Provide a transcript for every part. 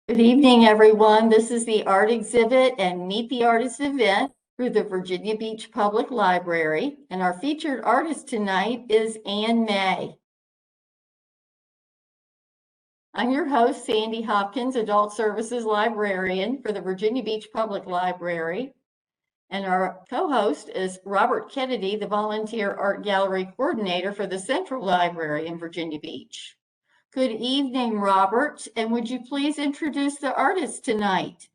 Good evening, everyone. This is the art exhibit and Meet the Artist event through the Virginia Beach Public Library. And our featured artist tonight is Ann May. I'm your host, Sandy Hopkins, Adult Services Librarian for the Virginia Beach Public Library. And our co-host is Robert Kennedy, the Volunteer Art Gallery Coordinator for the Central Library in Virginia Beach. Good evening, Robert, and would you please introduce the artist tonight?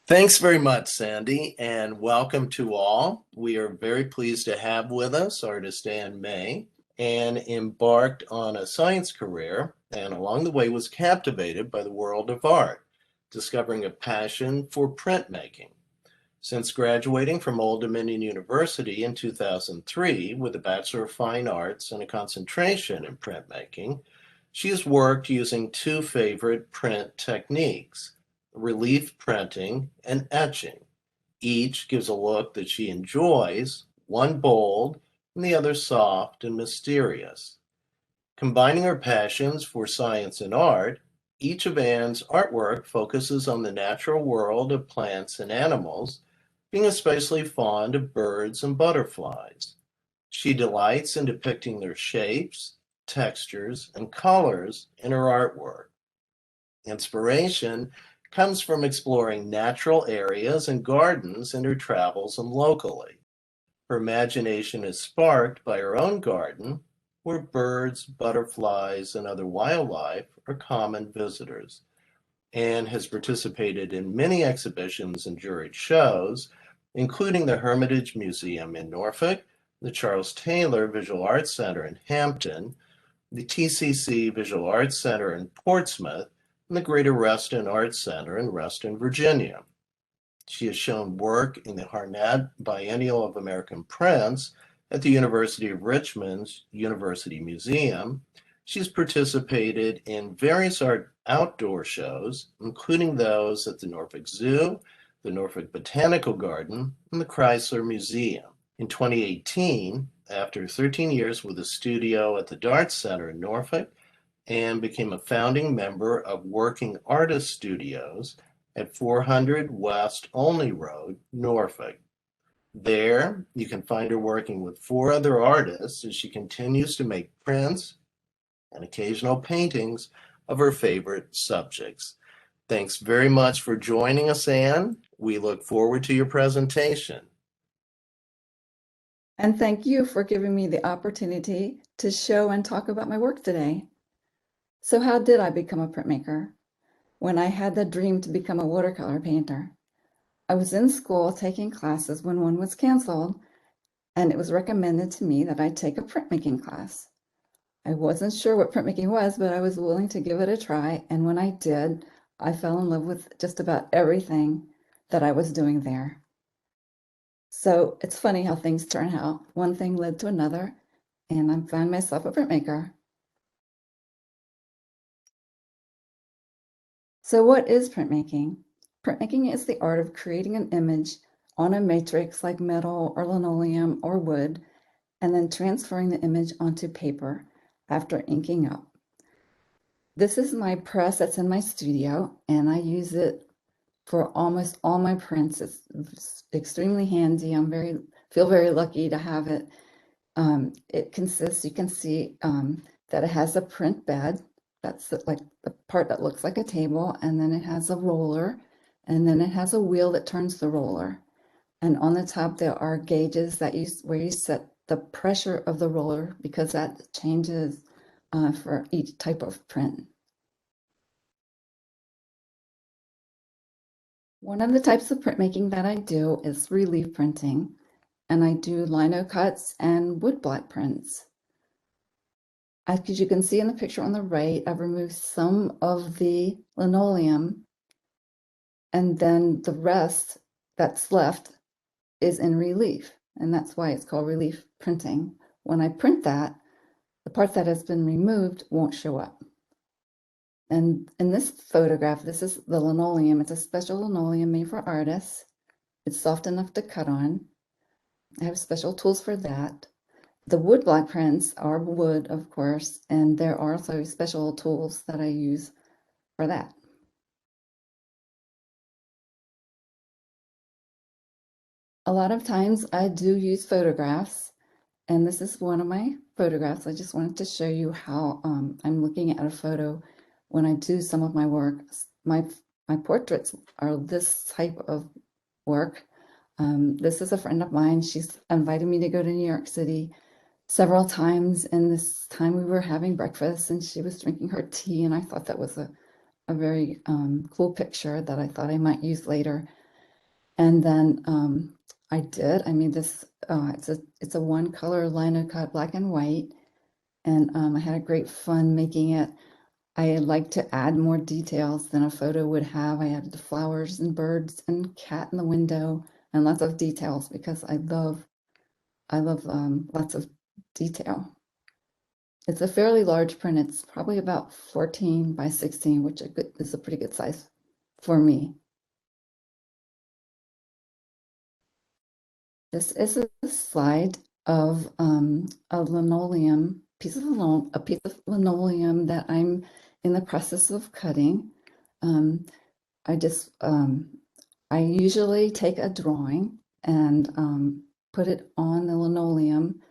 Thanks very much, Sandy, and welcome to all. We are very pleased to have with us artist Ann May. Ann embarked on a science career and along the way was captivated by the world of art, discovering a passion for printmaking. Since graduating from Old Dominion University in 2003 with a Bachelor of Fine Arts and a concentration in printmaking, she has worked using two favorite print techniques: relief printing and etching. Each gives a look that she enjoys, one bold and the other soft and mysterious. Combining her passions for science and art, each of Anne's artwork focuses on the natural world of plants and animals, being especially fond of birds and butterflies. She delights in depicting their shapes, textures, and colors in her artwork. Inspiration comes from exploring natural areas and gardens in her travels and locally. Her imagination is sparked by her own garden, where birds, butterflies, and other wildlife are common visitors. Anne has participated in many exhibitions and juried shows, including the Hermitage Museum in Norfolk, the Charles Taylor Visual Arts Center in Hampton, the TCC Visual Arts Center in Portsmouth, and the Greater Reston Arts Center in Reston, Virginia. She has shown work in the Harnett Biennial of American Prints at the University of Richmond's University Museum. She's participated in various art outdoor shows, including those at the Norfolk Zoo, the Norfolk Botanical Garden, and the Chrysler Museum. In 2018, after 13 years with a studio at the Dart Center in Norfolk, Anne became a founding member of Working Artist Studios at 400 West Olney Road, Norfolk. There, you can find her working with four other artists as she continues to make prints and occasional paintings of her favorite subjects. Thanks very much for joining us, Anne. We look forward to your presentation. And thank you for giving me the opportunity to show and talk about my work today. So how did I become a printmaker? When I had the dream to become a watercolor painter. I was in school taking classes when one was canceled, and it was recommended to me that I take a printmaking class. I wasn't sure what printmaking was, but I was willing to give it a try, and when I did, I fell in love with just about everything that I was doing there. So it's funny how things turn out. One thing led to another, and I found myself a printmaker. So what is printmaking? Printmaking is the art of creating an image on a matrix like metal or linoleum or wood, and then transferring the image onto paper after inking up. This is my press that's in my studio, and I use it for almost all my prints. It's extremely handy. Feel very lucky to have it. It consists, you can see that it has a print bed. That's like the part that looks like a table, and then it has a roller, and then it has a wheel that turns the roller. And on the top there are gauges where you set the pressure of the roller, because that changes for each type of print. One of the types of printmaking that I do is relief printing, and I do lino cuts and woodblock prints. As you can see in the picture on the right, I've removed some of the linoleum, and then the rest that's left is in relief, and that's why it's called relief printing. When I print that, the part that has been removed won't show up. And in this photograph, this is the linoleum. It's a special linoleum made for artists. It's soft enough to cut on. I have special tools for that. The wood block prints are wood, of course, and there are also special tools that I use for that. A lot of times I do use photographs, and this is one of my photographs. I just wanted to show you how I'm looking at a photo when I do some of my work. My portraits are this type of work. This is a friend of mine. She's invited me to go to New York City several times, and this time we were having breakfast and she was drinking her tea, and I thought that was a very cool picture that I thought I might use later. And then I did. I made this. It's a one color lino cut black and white, and I had a great fun making it. I like to add more details than a photo would have. I added the flowers and birds and cat in the window and lots of details because I love lots of detail. It's a fairly large print. It's probably about 14 by 16, which is a pretty good size for me. This is a slide of a piece of linoleum that I'm in the process of cutting. I usually take a drawing and put it on the linoleum,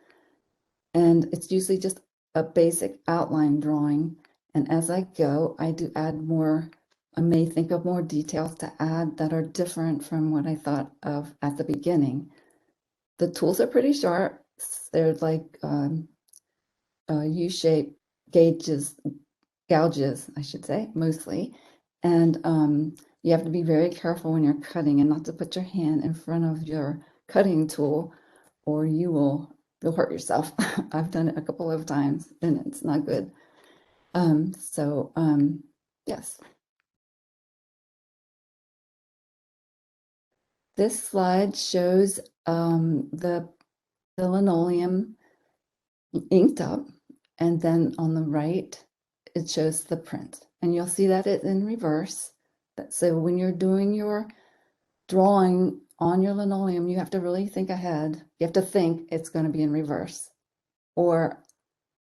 and it's usually just a basic outline drawing. And as I go, I do add more. I may think of more details to add that are different from what I thought of at the beginning. The tools are pretty sharp. They're like U-shaped gouges, I should say, mostly. And you have to be very careful when you're cutting and not to put your hand in front of your cutting tool, or you'll hurt yourself. I've done it a couple of times and it's not good. Yes. This slide shows the linoleum inked up, and then on the right, it shows the print. And you'll see that it's in reverse. So when you're doing your drawing on your linoleum, you have to really think ahead. You have to think it's going to be in reverse, or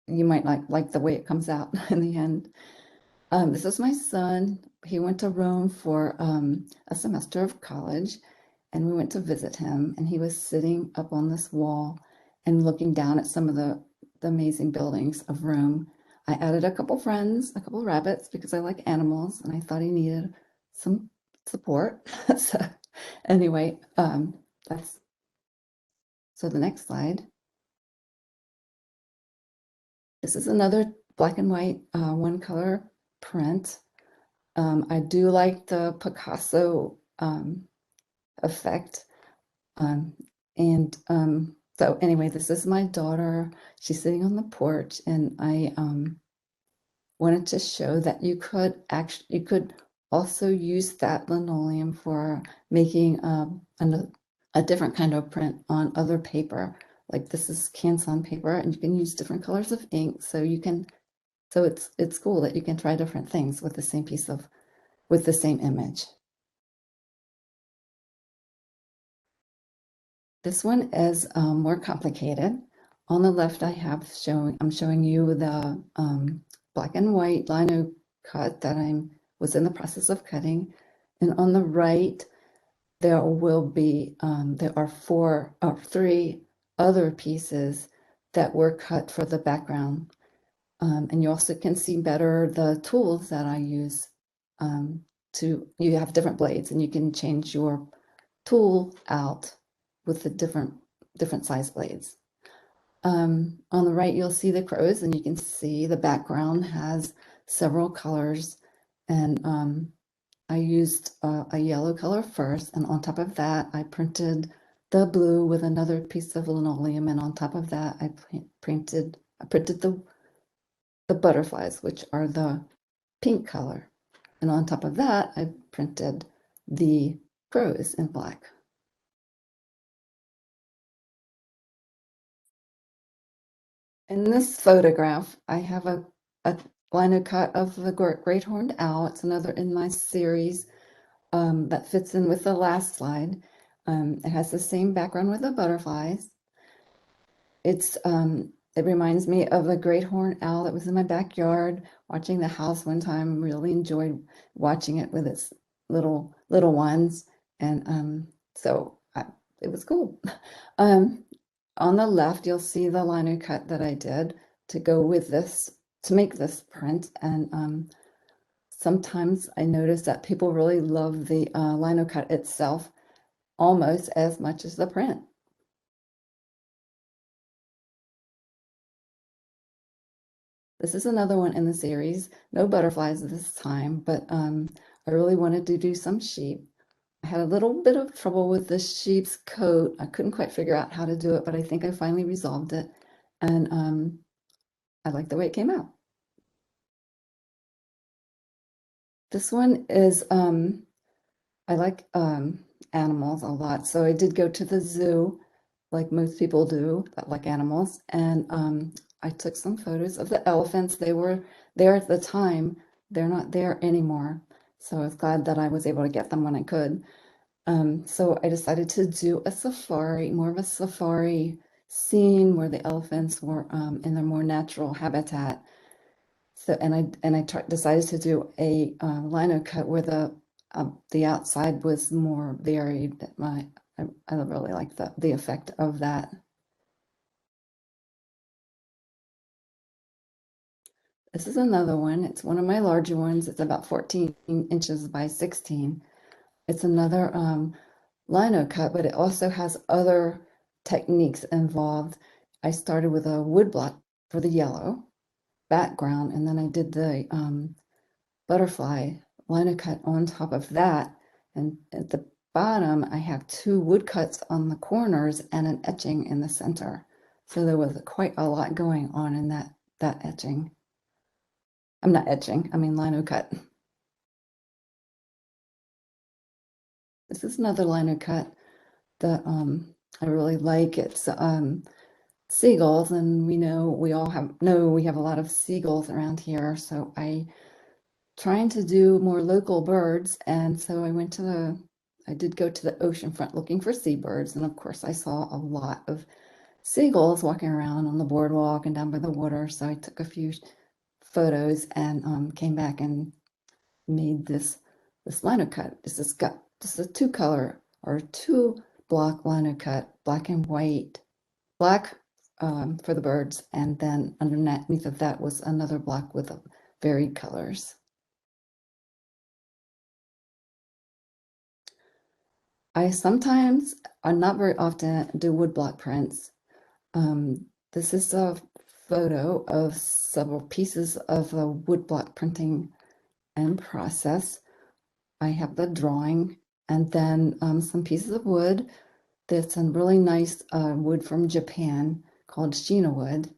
you might like the way it comes out in the end. This is my son. He went to Rome for a semester of college, and we went to visit him, and he was sitting up on this wall and looking down at some of the amazing buildings of Rome. I added a couple friends, a couple rabbits, because I like animals, and I thought he needed some support. So anyway, so the next slide. This is another black and white one color print. I do like the Picasso effect. So anyway, this is my daughter. She's sitting on the porch, and I wanted to show that you could also use that linoleum for making a different kind of print on other paper. Like this is Canson paper, and you can use different colors of ink. So it's cool that you can try different things with the same with the same image. This one is more complicated. On the left, I'm showing you the black and white lino cut that I was in the process of cutting. And on the right, there are three other pieces that were cut for the background. And you also can see better the tools that I use. You have different blades, and you can change your tool out with the different size blades. On the right, you'll see the crows, and you can see the background has several colors. And I used a yellow color first, and on top of that, I printed the blue with another piece of linoleum, and on top of that, I printed the butterflies, which are the pink color. And on top of that, I printed the crows in black. In this photograph, I have a lino cut of the great horned owl. It's another in my series that fits in with the last slide. It has the same background with the butterflies. It reminds me of a great horned owl that was in my backyard watching the house one time. Really enjoyed watching it with its little ones, and it was cool. On the left, you'll see the lino cut that I did to go with this to make this print, and sometimes I notice that people really love the lino cut itself almost as much as the print. This is another one in the series. No butterflies this time, but I really wanted to do some sheep. I had a little bit of trouble with the sheep's coat. I couldn't quite figure out how to do it, but I think I finally resolved it. And I like the way it came out. This one is, I like animals a lot. So I did go to the zoo, like most people do that like animals. And I took some photos of the elephants. They were there at the time. They're not there anymore. So I was glad that I was able to get them when I could. So I decided to do a safari, more of a safari scene where the elephants were in their more natural habitat. So decided to do a lino cut where the outside was more varied. I really like the effect of that. This is another one. It's one of my larger ones. It's about 14 inches by 16. It's another lino cut, but it also has other techniques involved. I started with a wood block for the yellow background, and then I did the butterfly lino cut on top of that. And at the bottom, I have two wood cuts on the corners and an etching in the center. So there was quite a lot going on in that etching. I'm not etching, I mean lino cut. This is another lino cut that I really like. It's seagulls, and we have a lot of seagulls around here. So I trying to do more local birds, and so I did go to the ocean front looking for seabirds, and of course I saw a lot of seagulls walking around on the boardwalk and down by the water. So I took a few photos and came back and made this lino cut. This is a two block lino cut, black and white, black for the birds, and then underneath of that was another block with varied colors. I sometimes, not very often, do woodblock prints. This is a photo of several pieces of the woodblock printing and process. I have the drawing and then some pieces of wood. There's some really nice wood from Japan called Shina wood,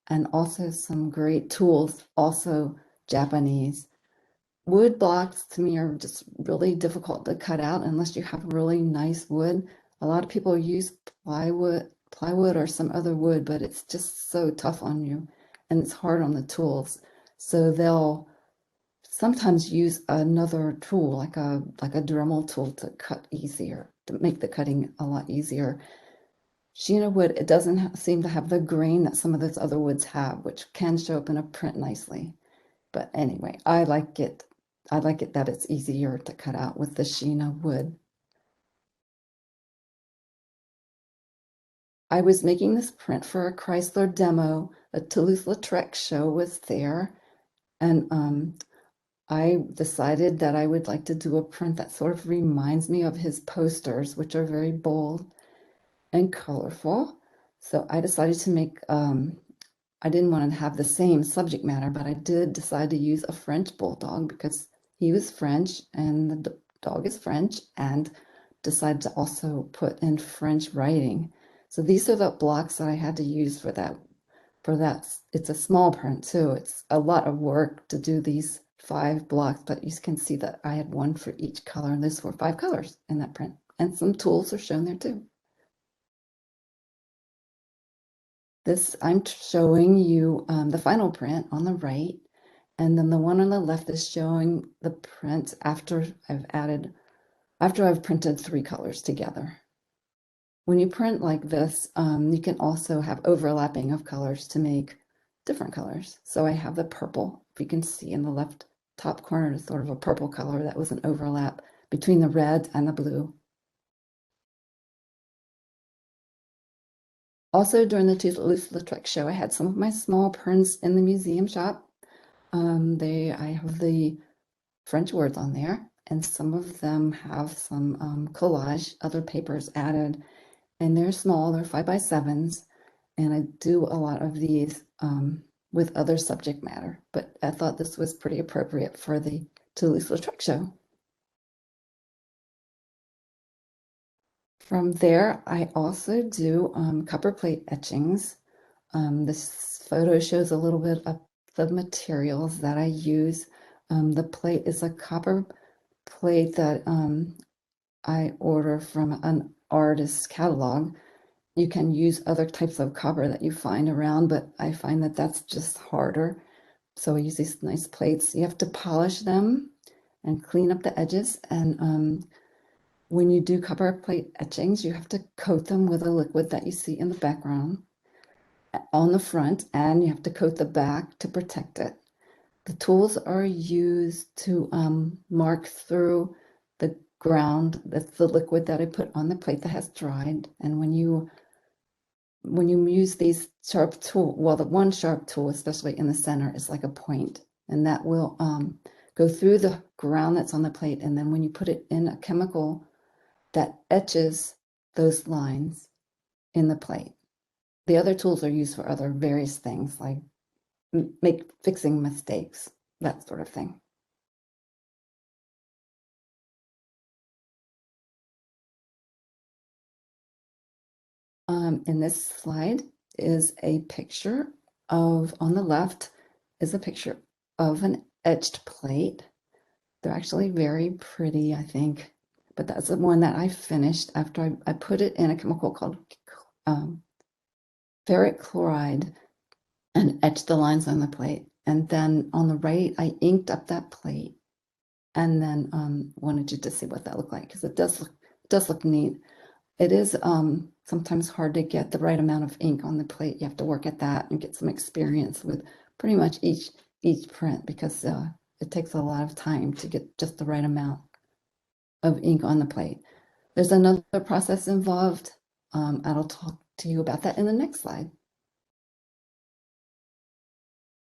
and also some great tools, also Japanese. Wood blocks to me are just really difficult to cut out unless you have really nice wood. A lot of people use plywood or some other wood, but it's just so tough on you and it's hard on the tools. So they'll sometimes use another tool like a Dremel tool to cut easier, to make the cutting a lot easier. Shina wood, it doesn't seem to have the grain that some of those other woods have, which can show up in a print nicely. But anyway, I like it. I like it that it's easier to cut out with the Shina wood. I was making this print for a Chrysler demo. A Toulouse-Lautrec show was there, and I decided that I would like to do a print that sort of reminds me of his posters, which are very bold and colorful. So I decided to make, I didn't want to have the same subject matter, but I did decide to use a French bulldog because he was French and the dog is French, and decided to also put in French writing. So these are the blocks that I had to use for that. It's a small print too. It's a lot of work to do these 5 blocks, but you can see that I had one for each color, and those were 5 colors in that print. And some tools are shown there too. This, I'm showing you the final print on the right, and then the one on the left is showing the print after I've printed 3 colors together. When you print like this, you can also have overlapping of colors to make different colors. So I have the purple, if you can see in the left top corner, is sort of a purple color that was an overlap between the red and the blue. Also, during the Toulouse-Lautrec show, I had some of my small prints in the museum shop. I have the French words on there, and some of them have some collage, other papers added, and they're small, they're 5x7s, and I do a lot of these with other subject matter, but I thought this was pretty appropriate for the Toulouse-Lautrec show. From there, I also do copper plate etchings. This photo shows a little bit of the materials that I use. The plate is a copper plate that I order from an artist's catalog. You can use other types of copper that you find around, but I find that that's just harder. So I use these nice plates. You have to polish them and clean up the edges. And when you do copper plate etchings, you have to coat them with a liquid that you see in the background on the front, and you have to coat the back to protect it. The tools are used to mark through the ground. That's the liquid that I put on the plate that has dried. And when you use these sharp tool, well, the one sharp tool, especially in the center, is like a point, and that will go through the ground that's on the plate. And then when you put it in a chemical, that etches those lines in the plate. The other tools are used for other various things, like fixing mistakes, that sort of thing. In this slide is a picture of, on the left is a picture of an etched plate. They're actually very pretty, I think, but that's the one that I finished after I put it in a chemical called ferric chloride and etched the lines on the plate. And then on the right, I inked up that plate, and then wanted you to see what that looked like, because it does look neat. It is sometimes hard to get the right amount of ink on the plate. You have to work at that and get some experience with pretty much each print, because it takes a lot of time to get just the right amount of ink on the plate. There's another process involved. I'll talk to you about that in the next slide.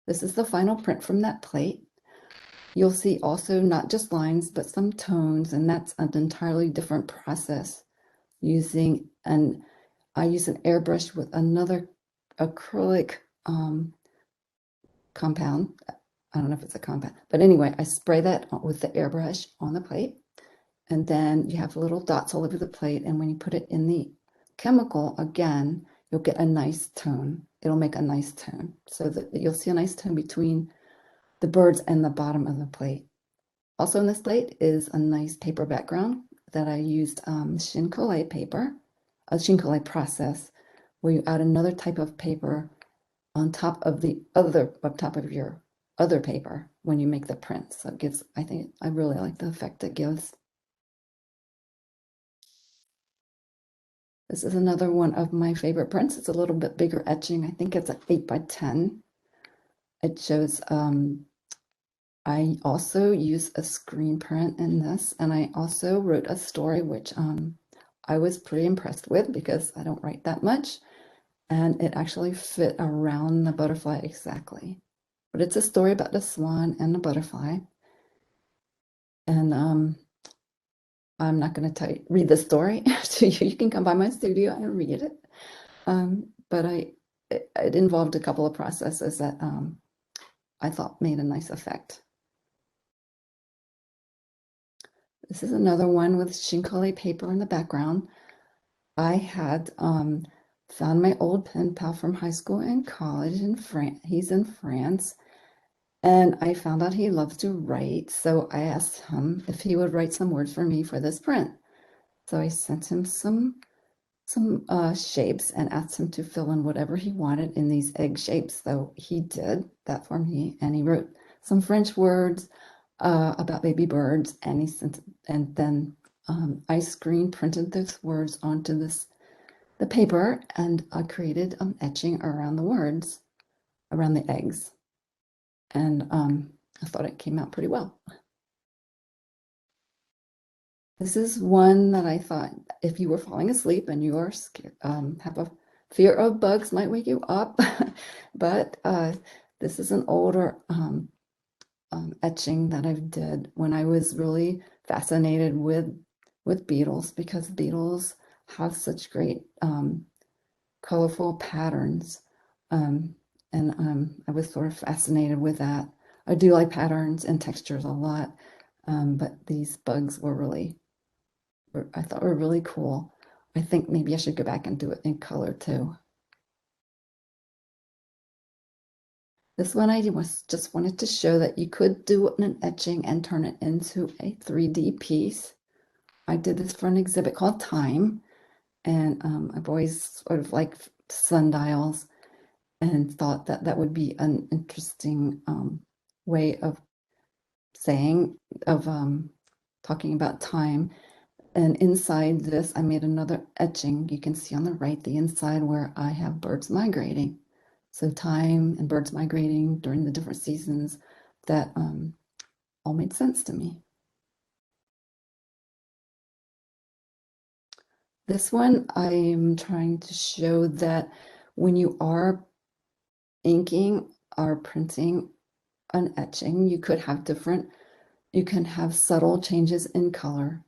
This is the final print from that plate. You'll see also not just lines, but some tones, and that's an entirely different process. I use an airbrush with another acrylic compound. I don't know if it's a compound, but anyway, I spray that with the airbrush on the plate, and then you have little dots all over the plate, and when you put it in the chemical again, you'll get a nice tone. It'll make a nice tone, so that you'll see a nice tone between the birds and the bottom of the plate. Also in this plate is a nice paper background that I used Chincolle paper, a Chincolle process, where you add another type of paper on top of your other paper when you make the print. So it gives, I really like the effect it gives. This is another one of my favorite prints. It's a little bit bigger etching. I think it's an 8x10. It shows, I also use a screen print in this, and I also wrote a story, which I was pretty impressed with, because I don't write that much, and it actually fit around the butterfly exactly. But it's a story about the swan and the butterfly, and I'm not going to read the story to you. You can come by my studio and read it. But it involved a couple of processes that I thought made a nice effect. This is another one with Chincolle paper in the background. I had found my old pen pal from high school and college in France. He's in France. And I found out he loves to write. So I asked him if he would write some words for me for this print. So I sent him some shapes and asked him to fill in whatever he wanted in these egg shapes. So he did that for me, and he wrote some French words about baby birds, and then I screen printed those words onto this the paper, and I created an etching around the words, around the eggs. And I thought it came out pretty well. This is one that I thought if you were falling asleep and you are scared, have a fear of bugs might wake you up, but this is an older etching that I did when I was really fascinated with beetles, because beetles have such great colorful patterns. I was sort of fascinated with that. I do like patterns and textures a lot, but these bugs I thought were really cool. I think maybe I should go back and do it in color too. This one I just wanted to show that you could do an etching and turn it into a 3D piece. I did this for an exhibit called Time, and I've always sort of liked sundials and thought that that would be an interesting way of talking about time. And inside this, I made another etching. You can see on the right, the inside where I have birds migrating. So time and birds migrating during the different seasons, that all made sense to me. This one, I'm trying to show that when you are inking or printing an etching, you can have subtle changes in color.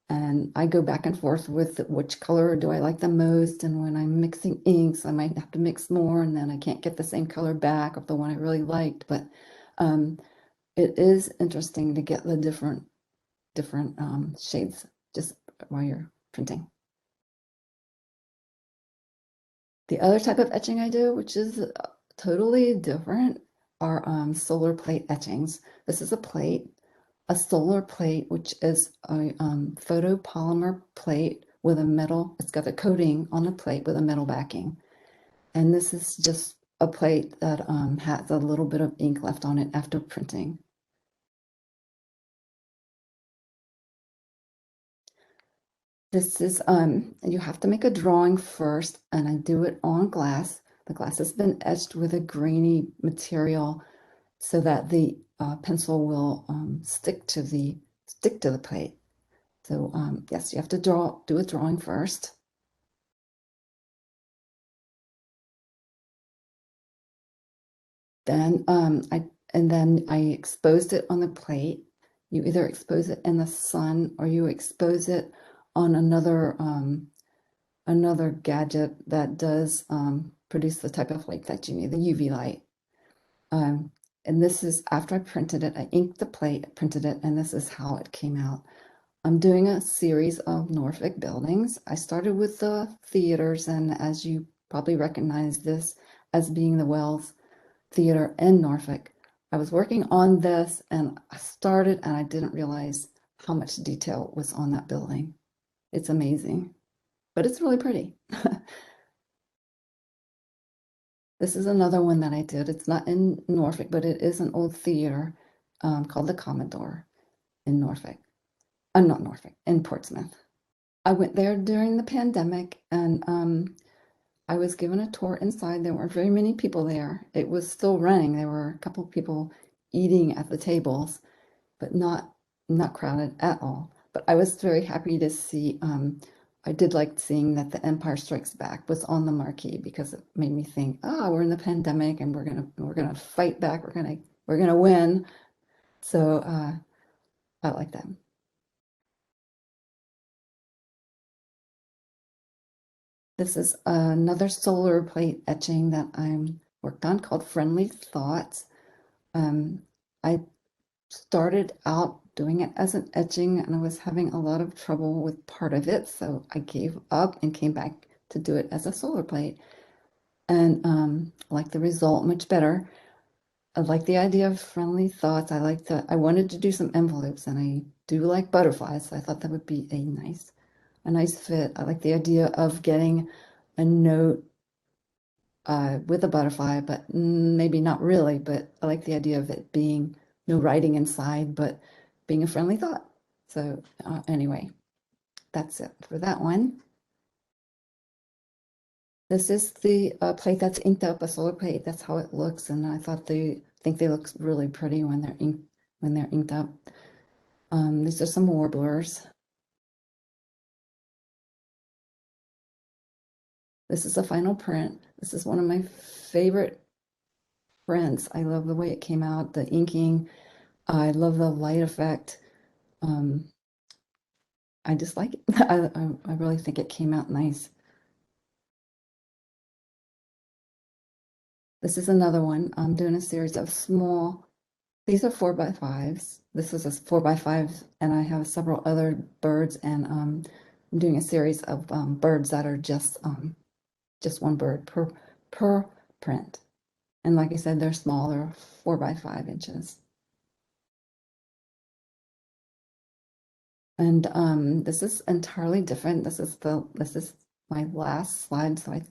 And I go back and forth with which color do I like the most. And when I'm mixing inks, I might have to mix more, and then I can't get the same color back of the one I really liked. But it is interesting to get the different shades just while you're printing. The other type of etching I do, which is totally different, are solar plate etchings. This is a solar plate, which is a photopolymer plate with a metal, it's got a coating on the plate with a metal backing. And this is just a plate that has a little bit of ink left on it after printing. This is, you have to make a drawing first, and I do it on glass. The glass has been etched with a grainy material so that the pencil will stick to the plate. So yes, you have to do a drawing first. Then I exposed it on the plate. You either expose it in the sun or you expose it on another gadget that does produce the type of light that you need, the UV light. And this is after I printed it. I inked the plate, printed it, and this is how it came out. I'm doing a series of Norfolk buildings. I started with the theaters, and as you probably recognize this as being the Wells Theater in Norfolk. I was working on this and I started and I didn't realize how much detail was on that building. It's amazing, but it's really pretty. This is another one that I did. It's not in Norfolk, but it is an old theater called the Commodore in Norfolk. Not Norfolk, in Portsmouth. I went there during the pandemic, and I was given a tour inside. There weren't very many people there. It was still running. There were a couple of people eating at the tables, but not crowded at all. But I was very happy to see, I did like seeing that The Empire Strikes Back was on the marquee, because it made me think, oh, we're in the pandemic and we're gonna fight back. We're gonna win. So I like that. This is another solar plate etching that I'm worked on called Friendly Thoughts. I started out doing it as an etching and I was having a lot of trouble with part of it, so I gave up and came back to do it as a solar plate, and like the result much better. I like the idea of friendly thoughts. I wanted to do some envelopes, and I do like butterflies, so I thought that would be a nice fit. I like the idea of getting a note with a butterfly, but maybe not really. But I like the idea of it being no writing inside, but being a friendly thought. So anyway, that's it for that one. This is the plate that's inked up, a solar plate. That's how it looks, and I think they look really pretty when they're inked up. These are some warblers. This is a final print. This is one of my favorite prints. I love the way it came out, the inking. I love the light effect. I just like it. I really think it came out nice. This is another one. I'm doing a series of small, these are 4x5s. This is a 4x5, and I have several other birds, and I'm doing a series of birds that are just one bird per print. And like I said, they're small, they're 4x5 inches. And this is entirely different. This is my last slide, so I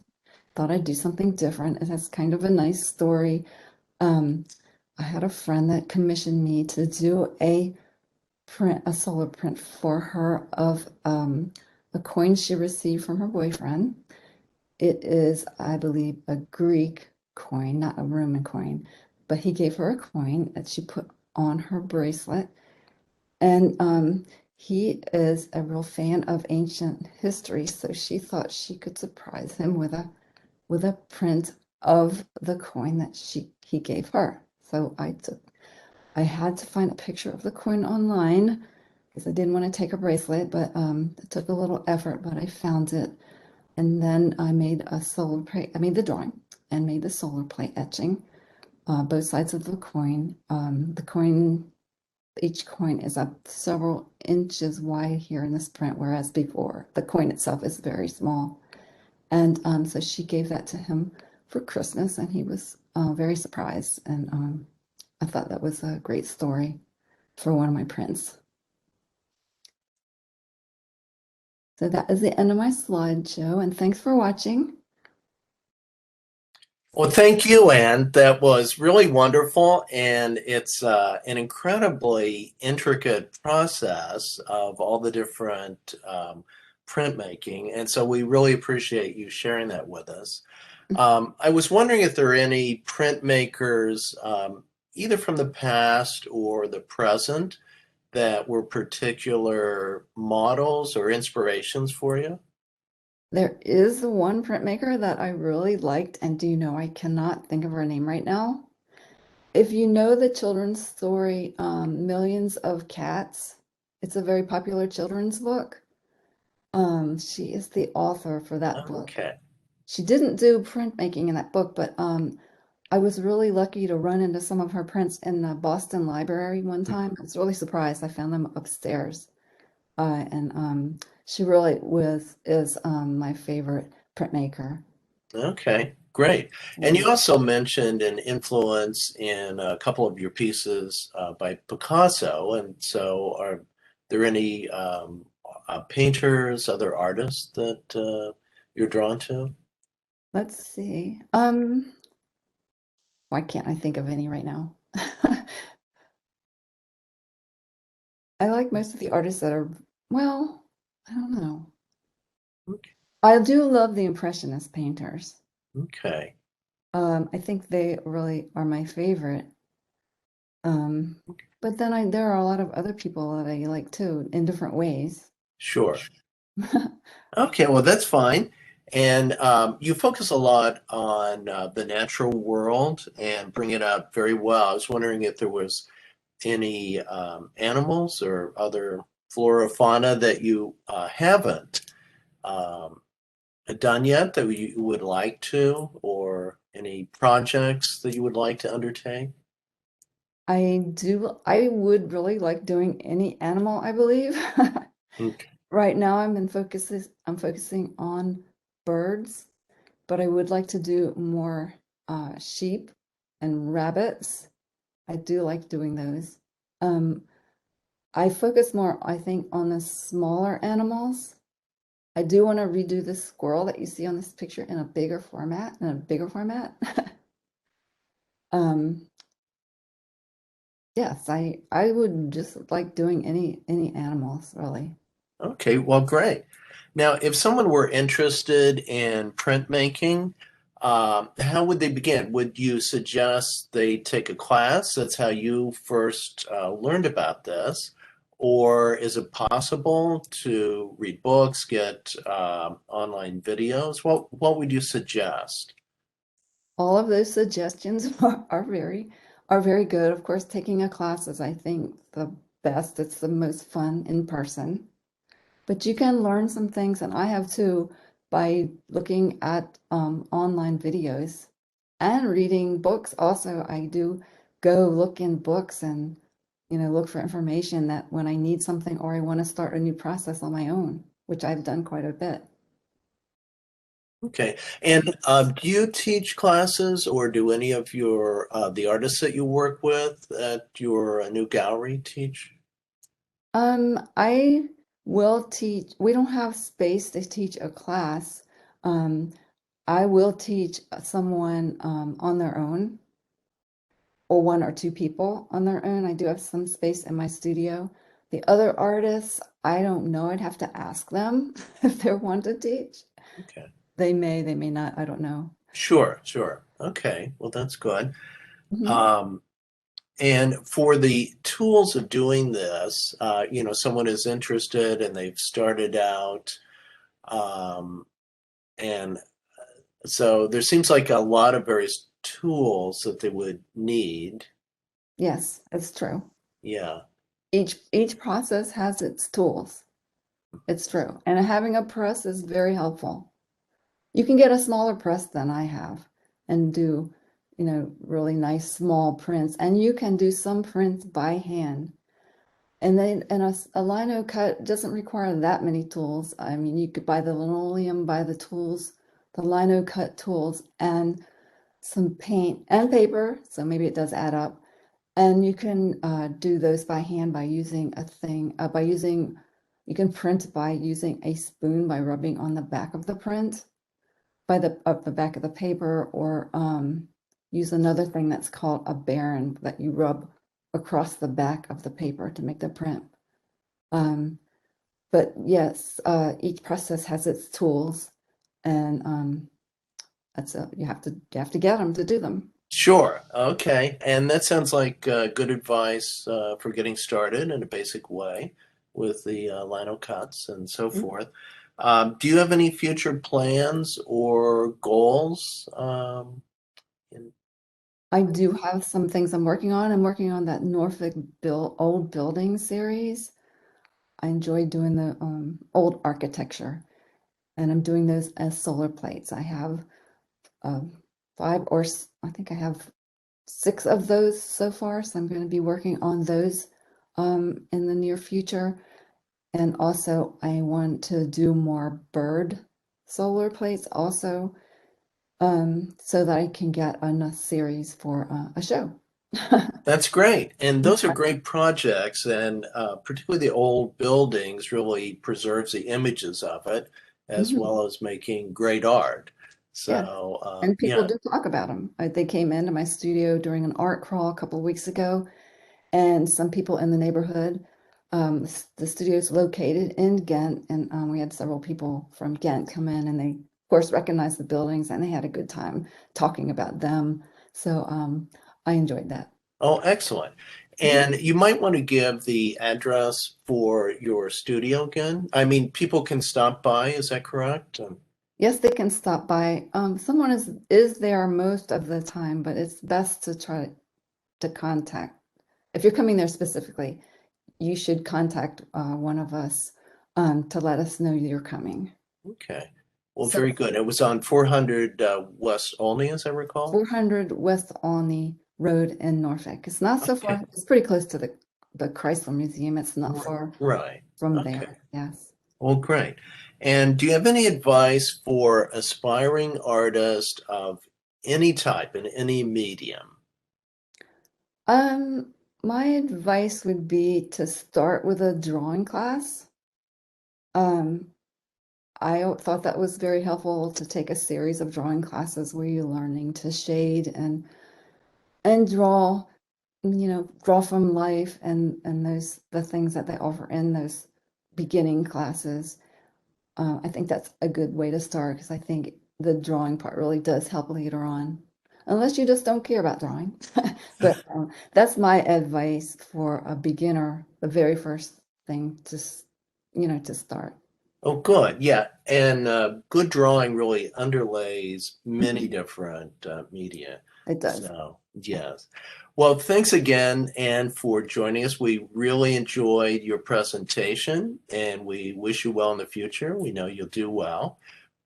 thought I'd do something different. It has kind of a nice story. I had a friend that commissioned me to do a solar print for her of a coin she received from her boyfriend. It is, I believe, a Greek coin, not a Roman coin, but he gave her a coin that she put on her bracelet. And he is a real fan of ancient history, so she thought she could surprise him with a print of the coin that he gave her. So I had to find a picture of the coin online because I didn't want to take her bracelet, but it took a little effort, but I found it. And then I made a solar plate. I made the drawing and made the solar plate etching, both sides of the coin. Each coin is up several inches wide here in this print, whereas before the coin itself is very small. And so she gave that to him for Christmas, and he was very surprised. And I thought that was a great story for one of my prints. So that is the end of my slideshow, and thanks for watching. Well, thank you, Anne. That was really wonderful, and it's an incredibly intricate process of all the different printmaking, and so we really appreciate you sharing that with us. I was wondering if there are any printmakers, either from the past or the present, that were particular models or inspirations for you? There is one printmaker that I really liked, and do you know, I cannot think of her name right now. If you know the children's story, Millions of Cats, it's a very popular children's book. She is the author for that book. Okay. She didn't do printmaking in that book, but I was really lucky to run into some of her prints in the Boston Library one time. I was really surprised. I found them upstairs. And she really is my favorite printmaker. Okay, great. And you also mentioned an influence in a couple of your pieces by Picasso. And so are there any painters, other artists that you're drawn to? Let's see. Why can't I think of any right now? I like most of the artists that are, well, I don't know. Okay. I do love the Impressionist painters. Okay. I think they really are my favorite. But then there are a lot of other people that I like too, in different ways. Sure. Okay, well, that's fine. And you focus a lot on the natural world and bring it out very well. I was wondering if there was any animals or other flora fauna that you haven't um, done yet that you would like to, or any projects that you would like to undertake? I would really like doing any animal, I believe. Okay. Right now I'm focusing on birds, but I would like to do more sheep and rabbits. I do like doing those. Um, I focus more, I think, on the smaller animals. I do want to redo the squirrel that you see on this picture in a bigger format, Um, yes, I would just like doing any animals, really. Okay, well, great. Now, if someone were interested in printmaking, how would they begin? Would you suggest they take a class? That's how you first learned about this. Or is it possible to read books, get online videos? What would you suggest? All of those suggestions are very good. Of course, taking a class is, I think, the best. It's the most fun in person. But you can learn some things, and I have too, by looking at online videos and reading books. Also, I do go look in books and look for information that when I need something or I want to start a new process on my own, which I've done quite a bit. Okay. And do you teach classes or do any of your the artists that you work with at your new gallery teach? I will teach. We don't have space to teach a class. Um, I will teach someone on their own, or one or two people on their own. I do have some space in my studio. The other artists, I don't know. I'd have to ask them if they want to teach. Okay. They may not. I don't know. Sure, sure. Okay. Well, that's good. Mhm. Um, and for the tools of doing this, someone is interested and they've started out, um, and so there seems like a lot of various tools that they would need. Yes, it's true. Yeah. Each process has its tools. It's true. And having a press is very helpful. You can get a smaller press than I have and do, really nice small prints. And you can do some prints by hand. And a lino cut doesn't require that many tools. I mean, you could buy the linoleum, buy the tools, the lino cut tools, and some paint and paper. So maybe it does add up. And you can do those by hand by using a thing, you can print by using a spoon by rubbing on the back of the print, the back of the paper, or use another thing that's called a baren that you rub across the back of the paper to make the print. But yes, each process has its tools, and you have to get them to do them. Sure. Okay. And that sounds like good advice for getting started in a basic way with the lino cuts and so Mhm. forth. Do you have any future plans or goals? In... I do have some things I'm working on. I'm working on that Norfolk old building series. I enjoy doing the old architecture, and I'm doing those as solar plates. I have um, I think I have 6 of those so far. So I'm going to be working on those in the near future. And also, I want to do more bird solar plates also, so that I can get enough series for a show. That's great. And those are great projects. And particularly the old buildings really preserves the images of it as Mhm. well as making great art. Yeah. So, And people yeah. do talk about them. They came into my studio during an art crawl a couple of weeks ago, and some people in the neighborhood, the studio's located in Ghent, and we had several people from Ghent come in, and they, of course, recognized the buildings, and they had a good time talking about them. So I enjoyed that. Oh, excellent. Mhm. And you might want to give the address for your studio again. I mean, people can stop by, is that correct? Yes, they can stop by. Someone is there most of the time, but it's best to try to contact. If you're coming there specifically, you should contact one of us to let us know you're coming. Okay. Well, So very good. It was on 400 West Olney, as I recall. 400 West Alney Road in Norfolk. It's not so Okay. far. It's pretty close to the Chrysler Museum. It's not far Right. from Okay. there. Yes. Well, great. And do you have any advice for aspiring artists of any type in any medium? Um, my advice would be to start with a drawing class. Um, I thought that was very helpful to take a series of drawing classes where you're learning to shade and draw, draw from life and those the things that they offer in those beginning classes, I think that's a good way to start, because I think the drawing part really does help later on, unless you just don't care about drawing. But that's my advice for a beginner, the very first thing to start. Oh, good. Yeah. And good drawing really underlays many different media. It does. So, yes. Well, thanks again, Anne, for joining us. We really enjoyed your presentation, and we wish you well in the future. We know you'll do well.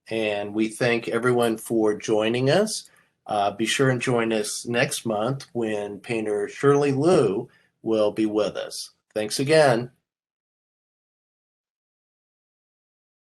And we thank everyone for joining us. Be sure and join us next month when painter Shirley Liu will be with us. Thanks again.